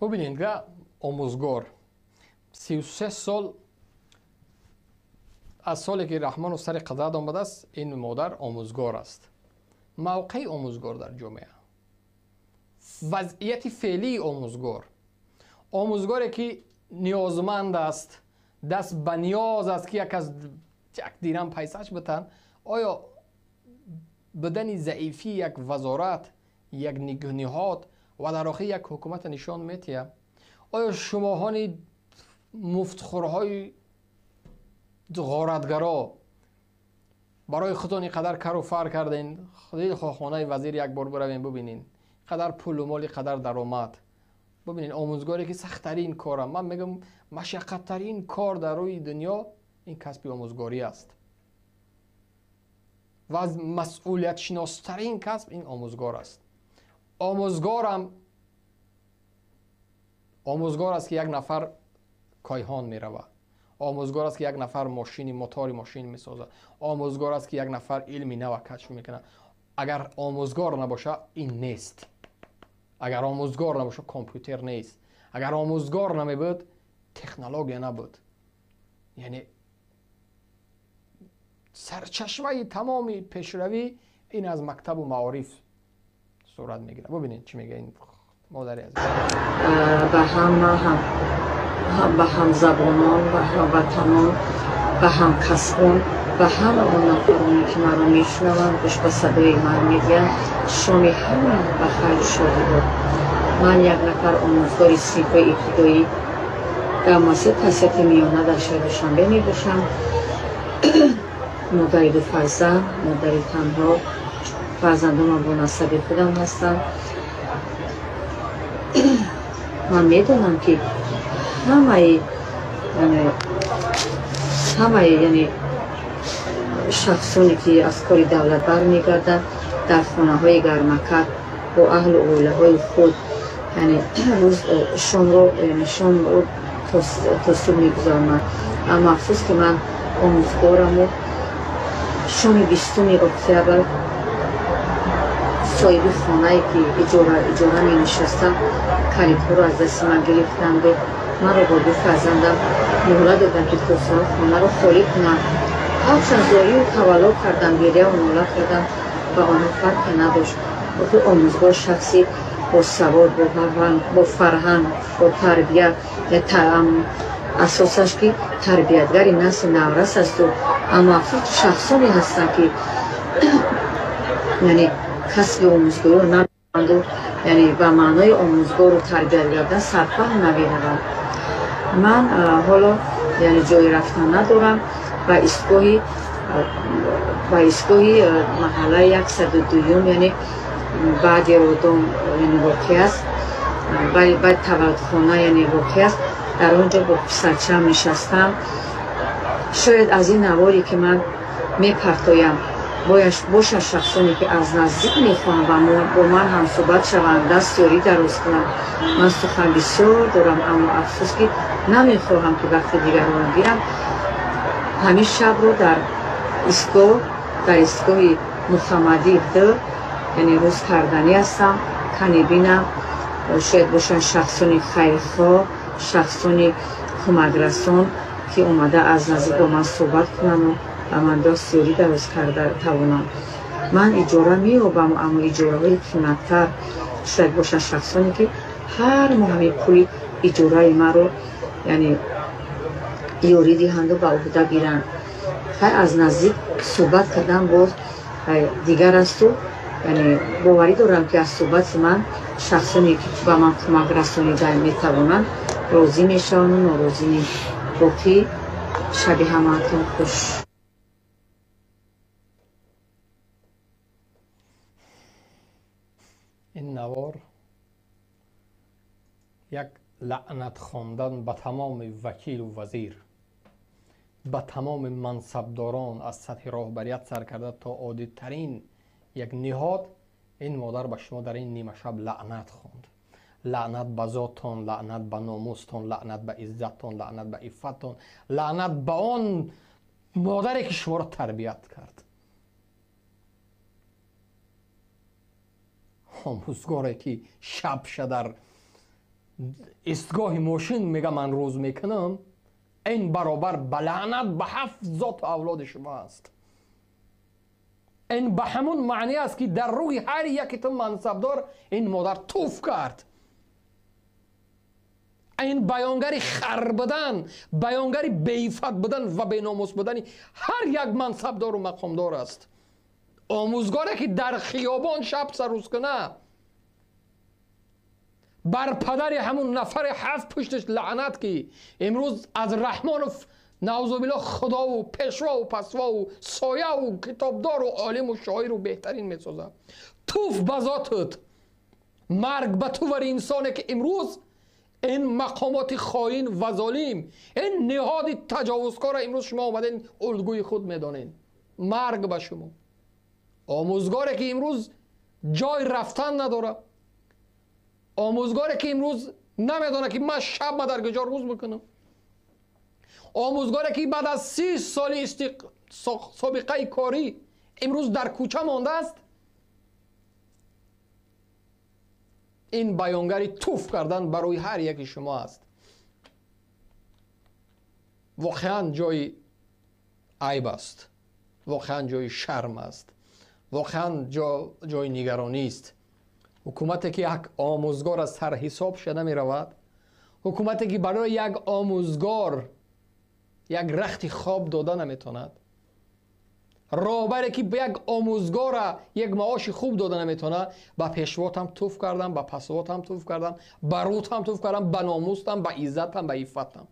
ببینید که آموزگار 33 سال از سالی که رحمان و سر قضاء آمده است این مادر آموزگار است. موقع آموزگار در جامعه، وضعیت فعلی آموزگاری که نیازمند است، دست به نیاز است که یک از یک دیرم پیسش بتن، آیا بدن ضعیفی یک وزارت، یک نهاد و در آخر یک حکومت نشان میتیه؟ آیا شماهانی مفتخورهای غارتگرا برای خودتان قدر کر و فر کردین؟ خودی خانه وزیر یک بار بروین ببینین، قدر پول و مالی، قدر درآمد. ببینین آموزگاری که سخت‌ترین کاره، من میگم مشقت‌ترین کار در روی دنیا این کسب آموزگاری است و از مسئولیت شناسترین کسب این آموزگار است. آموزگار است که یک نفر کایهان میرود، آموزگار است که یک نفر موتور ماشین میسازه، آموزگار است که یک نفر علمی نو کشف میکنه. اگر آموزگار نباشه این نیست. اگر آموزگار نباشه کامپیوتر نیست. اگر آموزگار نمیبود تکنولوژی نبود. یعنی سرچشمه تمام پیشروی این از مکتب و معارف صورت میگیره. ببینید چی میگه این مادری از به هم زبانان، به هم وطنان، به هم کسبان، به همه آن نفرانی که مرا میشنوند گوش به صدای من میدهند شام همه به خیر شادی باد. من یک نفر آموزگار صنف ابتدایی در مؤسسه تحصیلات میانه در شهر دوشنبه میباشم. مادر دو فرزند، مادر تنها، فرزندان با نسب خودم هستند. من میدونم که همه یعنی شخصانی که از کار دولت برمیگردند در خانه های گرمکت با اهل و عائله های خود یعنی روز شام رو تا صبح میگذارم. اما افسوس که من آموزگارم و شام 20 اکتبر صاحب خانه‌ای که اجاره می نشستم کلیدها رو از دست من گرفتند و من رو با دو فرزندم مهلت دادم که تا ساعت خانه رو خالی کنم. هرچند زاری و تولا کردم، گریه و ناله کردم و آنها فرقی نداشت. وقتی آموزگار شخصی با سواد، با فرهنگ، با تربیت، اساسش که تربیتگری نسل نورس است و اما افسوس شخصانی هستند که یعنی کسب آموزگاری رو ندارند و یعنی به معنای آموزگار و تربیت کردن سرفهم نمی‌روند. من حالا یعنی جای رفتن ندارم و ایستگاهی محله 102 یعنی بعد رودان یعنی واقع است، بعد تولدخانه یعنی واقع است. در آنجا با پسرچم نشستم. شاید از این نواری که من میپرتایم باشه شخصانی که از نزدیک میخوان و با من هم صحبت شوند، دستیاری دراز کنند. من سخن بسیار دارم اما افسوس که نمیخواهم که وقت دیگر رو بگیرم. همین شب رو در ایستگاه محمدی یعنی روز کردنی هستم. کنی بینم شاید باشن شخصانی خیرخواه، شخصانی کمکرسان که اومده از نزدیک با من صحبت کنن و من دستیاری دراز کرده توانم. من اجاره مییابم اما اجاره های قیمت‌تر شاید باشن شخصانی که هر ماه همین پول اجاره ما رو یعنی یاری دهند و به عهده گیرند. خیلی از نزدیک صحبت کردن باز دیگر است و یعنی باوری دارم که از صحبت من شخصانی که به من کمک رسانیده میتوانند راضی میشوند و ناراضی نیست. باقی شب همتون خوش. این نوار یک لعنت خواندن به تمام وکیل و وزیر، به تمام منصبداران از سطح راهبریت سر کرده تا عادی ترین یک نهاد. این مادر به شما در این نیمه شب لعنت خواند. لعنت به ذاتتان، لعنت به ناموستان، لعنت به عزتتان، لعنت به عفتتان، لعنت به آن مادری که شما را تربیت کرد. آموزگاری که شب در ایستگاه ماشین میگه من روز میکنم، این برابر بلعنت به 7 ذات اولاد شما است. این به همون معنی است که در روی هر یکتون منصبدار این مادر توف کرد. این بیانگری خر بودن، بیانگری بیفت بودن و بیناموس بودن هر یک منصبدار و مقامدار است. آموزگاری که در خیابان شب سروز کنه، بر پدر همون نفر 7 پشتش لعنت که امروز از رحمان و نعوذ بالله خدا و پیشوا و پسوا و سایه و کتابدار و عالم و شاعر و بهترین میسازه. توف بذاتت، مرگ به تو ور انسانی که امروز این مقامات خائن و ظالم، این نهاد تجاوزکار امروز شما آمدین الگوی خود میدانین. مرگ به شما. آموزگاری که امروز جای رفتن نداره، آموزگاری که امروز نمیدونه که من شب ما در کجا روز بکنم، آموزگاری که بعد از 30 سال سابقه کاری امروز در کوچه مانده است، این بیانگری توف کردن برای هر یکی شما است. واقعا جای عیب است، واقعا جای شرم است، واقعا جای نگرانی است. حکومتی که یک آموزگار از سر حساب شده می رود، حکومتی که برای یک آموزگار یک رخت خواب داده نمیتواند، راهبری که به یک آموزگار یک معاش خوب داده نمیتونه، به پیشوات هم توف کردم، به پسوات هم توف کردم، به روت هم توف کردم، به ناموستم، به عزتم، به عفتم.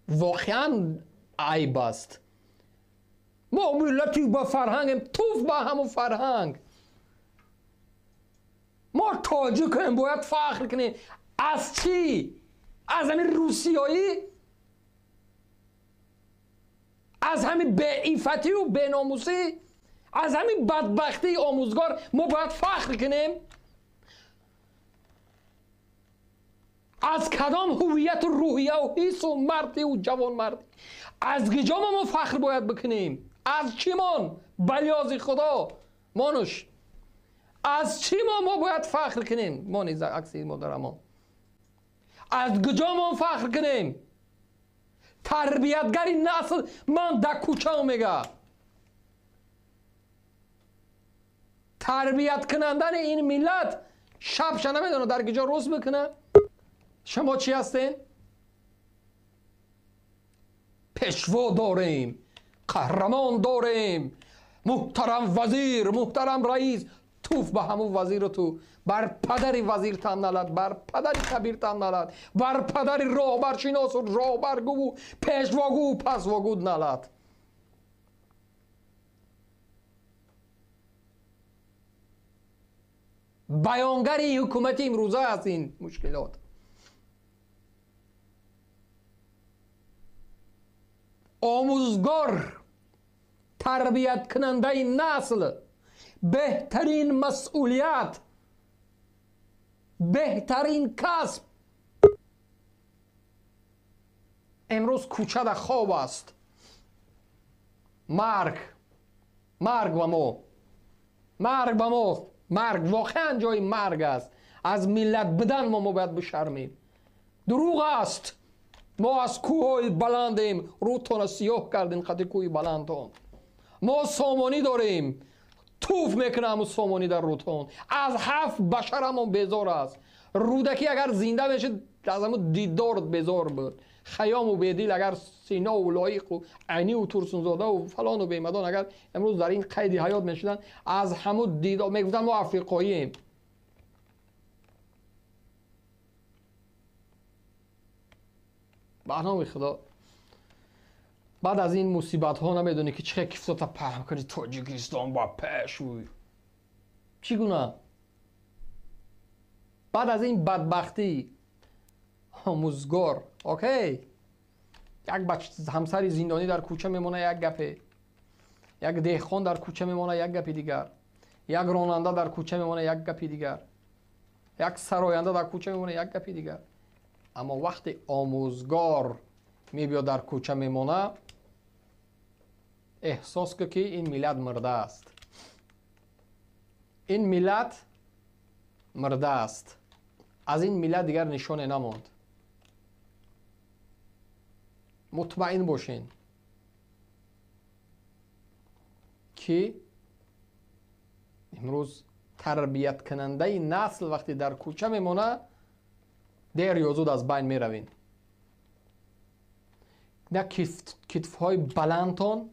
واقعا عیب است. ما ملتی با فرهنگیم، توف به همون فرهنگ. ما تاجیکیم، باید فخر کنیم. از چی؟ از همین روسیایی؟ از همین بی‌عفتی و بی‌ناموسی؟ از همین بدبختی آموزگار ما باید فخر کنیم؟ از کدام هویت و روحیه و حس و مردی و جوان مردی؟ از کجا ما فخر باید بکنیم؟ از چی من؟ بلیازی خدا مانوش، از چی ما باید فخر کنیم؟ ما نیز عکسی مادرمان از کجا ما فخر کنیم؟ تربیتگری نسل من در کوچه میگه، تربیت کنندن این ملت شب نمیدونه در کجا روز بکنه. شما چی هستین؟ پیشوا داریم، قهرمان داریم، محترم وزیر، محترم رئیس. توف به همون وزیر تو، بر پدر وزیر تن نلد، بر پدر کبیر تن نلد، بر پدر راهبر شناس و راهبرگو و پیشواگو و پسواگو نلد. بیانگری حکومت امروزه از این مشکلات. آموزگار، تربیت کننده نسل، بهترین مسئولیت، بهترین کسب امروز کوچه در خواب است. مرگ و ما، مرگ و ما، مرگ واقعا جای مرگ است. از ملت بدن ما باید بشرمیم. دروغ است. ما از کوه‌های بلندیم، روتون سیاه کردیم قد کوه بلندان. ما سامانی داریم، توف میکنم و سامانی در روتون. از 7 بشر همون بیزار است. رودکی اگر زنده بشه از همون دیدارت بیزار بود. خیام و بیدیل اگر سینا و لایق و عینی و ترسونزاده و فلان و بیمدان اگر امروز در این قید حیات میشدن، از همون دیدار میگفتن ما افریقاییم. برنامه خدا بعد از این مصیبت ها نمیدونی که چه کفتا پهن کنی تاجیکستان با پشوی چیگونه؟ بعد از این بدبختی آموزگار اوکی، یک بچه همسر زندانی در کوچه میمونه یک گپه، یک دهخان در کوچه میمونه یک گپی دیگر، یک راننده در کوچه میمونه یک گپی دیگر، یک سراینده در کوچه میمونه یک گپی دیگر. اما وقتی آموزگار میبیا در کوچه میمونه، احساس که این ملت مرده است، این ملت مرده است. از این ملت دیگر نشانه نماند. مطمئن باشین که امروز تربیت کننده نسل وقتی در کوچه میمونه دیر یا زود از بین میروین. نه کتفهای بلندتان،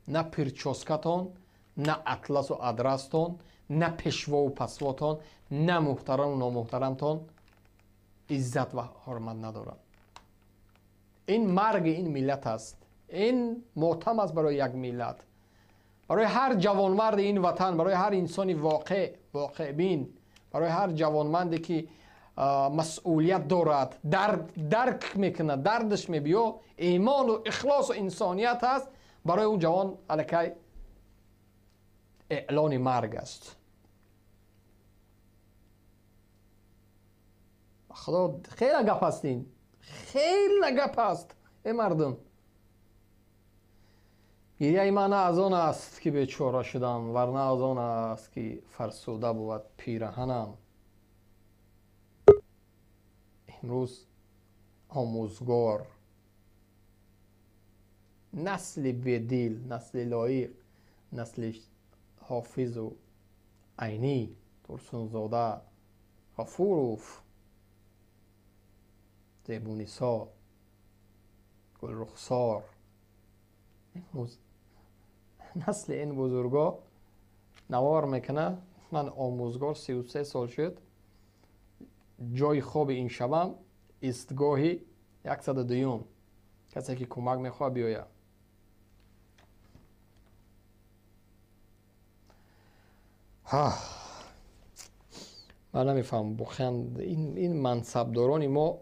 نه پرچاسکتان، نه اطلس و ادرستان، نه پشوا و پسواتان، نه محترم و نامحترمتان عزت و حرمت ندارن. این مرگ این ملت است. این ماتم است برای یک ملت، برای هر جوانمرد این وطن، برای هر انسانی واقع بین، برای هر جوانمردی که مسئولیت دارد، درک میکنه، دردش میبیو، ایمان و اخلاص و انسانیت است، برای اون جوان الکی اعلان مرگ است. خدا خیلی گپ هستین، خیلی گپ است ای مردم. گریه من از آن است که بیچاره شدم، ورنه از آن است که فرسوده بود پیرهنم. امروز آموزگار، نسل بدیل، نسل لایق، نسل حافظ و عینی، ترسونزاده، غفوروف، زیبونیسا، گلرخسار، امروز نسل این بزرگا نوار میکنه. من آموزگار 33 سال شد. جای خواب این شبم ایستگاهی 102 کسی که کمک میخواه بیاید. من نمیفهم بخند این منصبداران ما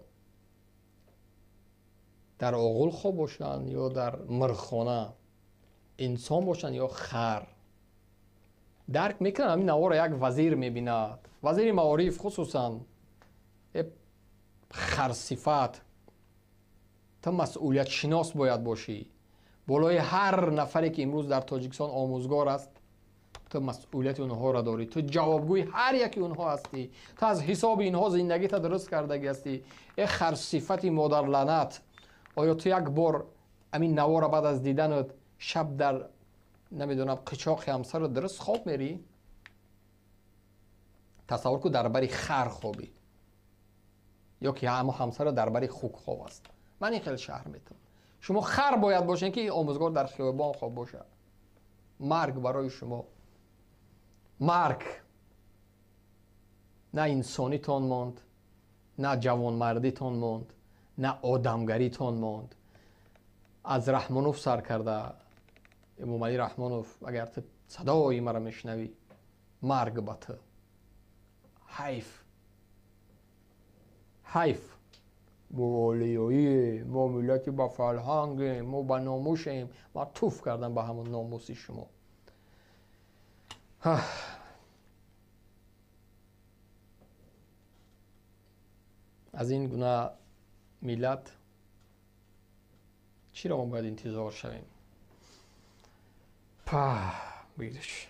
در آغل خواب باشن یا در مرخانه، انسان باشن یا خر. درک میکنن همین نوار یک وزیر میبیند، وزیر معارف خصوصا، خرصفت. تا مسئولیت شناس باید باشی. بالای هر نفری که امروز در تاجیکستان آموزگار است تو مسئولیت اونها را داری. تو جوابگوی هر یکی اونها هستی. تو از حساب اینها زندگی تا درست کرده هستی. ای خرصفتی مادر لعنت، آیا تو یک بار همین نوار بعد از دیدنت شب در نمیدونم قچاق همسر رو درست خواب میری؟ تصور کو در بری خر خوابی یا که اما همسر در بری خوک خواب است. من این خیلی شهر میتونم. شما خر باید باشین که آموزگار در خیابان خواب باشه. مرگ برای شما، مرگ. نه انسانیتان ماند، نه جوانمردیتان ماند، نه آدمگریتان ماند. از رحمانوف سر کرده امام علی رحمانوف، اگر تو صدای مرا میشنوی، مرگ با تو. حیف، حیف. ما علیایی، ما ملتی با فرهنگیم، ما با ناموسیم. ما توف کردم با همون ناموسی شما. از این گونه ملت چرا ما باید انتظار شویم؟ بیدش